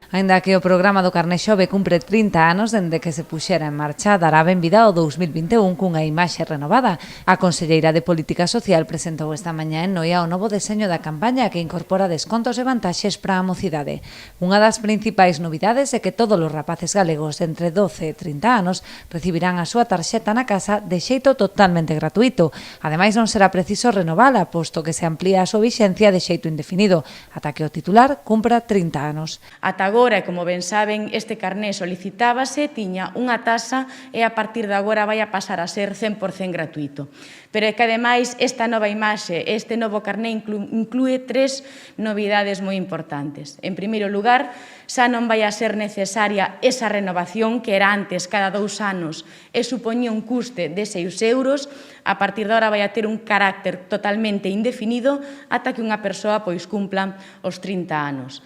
Aínda que o programa do Carné Xove cumpre 30 anos dende que se puxera en marcha, dará benvida ao 2021 cunha imaxe renovada. A Conselleira de Política Social presentou esta mañá en Noia o novo deseño da campaña que incorpora descontos e vantaxes para a mocidade. Unha das principais novidades é que todos os rapaces galegos entre 12 e 30 anos recibirán a súa tarxeta na casa de xeito totalmente gratuito. Ademais, non será preciso renovala, posto que se amplía a súa vixencia de xeito indefinido, ata que o titular cumpra 30 anos. Ata agora, como ben saben, este carné solicitábase, tiña unha taxa e a partir de agora vai a pasar a ser 100% gratuito. Pero é que, ademais, esta nova imaxe, este novo carné inclúe tres novidades moi importantes. En primeiro lugar, xa non vai a ser necesaria esa renovación que era antes cada 2 anos e supoñía un custe de 6 euros, a partir de agora vai a ter un carácter totalmente indefinido ata que unha persoa cumpla os 30 anos.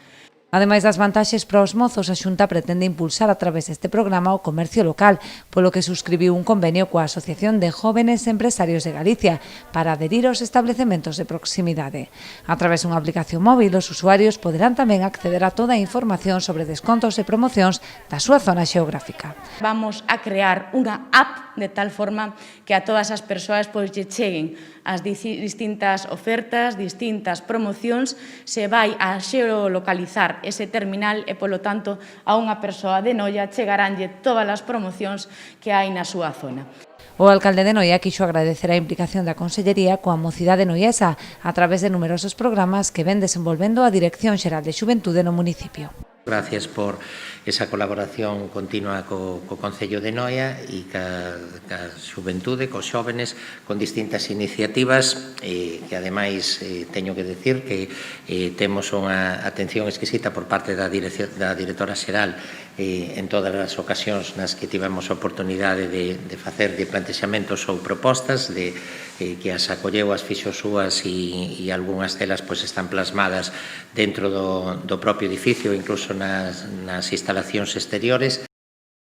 Ademais das vantaxes para os mozos, a Xunta pretende impulsar a través deste programa o comercio local, polo que subscribiu un convenio coa Asociación de Jóvenes Empresarios de Galicia para adherir aos establecementos de proximidade. A través dunha aplicación móvil, os usuarios poderán tamén acceder a toda a información sobre descontos e promocións da súa zona xeográfica. Vamos a crear unha app de tal forma que a todas as persoas lle cheguen as distintas ofertas, distintas promocións, se vai a xeolocalizar ese terminal e, polo tanto, a unha persoa de Noia chegaránlle todas as promocións que hai na súa zona. O alcalde de Noia quixo agradecer a implicación da Consellería coa mocidade noiesa a través de numerosos programas que ven desenvolvendo a Dirección Xeral de Xuventude no municipio. Gracias por esa colaboración continua co Concello de Noia e ca xuventude, cos xóvenes, con distintas iniciativas que, ademais, teño que decir que temos unha atención exquisita por parte da directora xeral en todas as ocasións nas que tivemos a oportunidade de facer de plantexamentos ou propostas, que as acolleu, as fixo súas e algunhas delas están plasmadas dentro do propio edificio, incluso nas instalacións exteriores.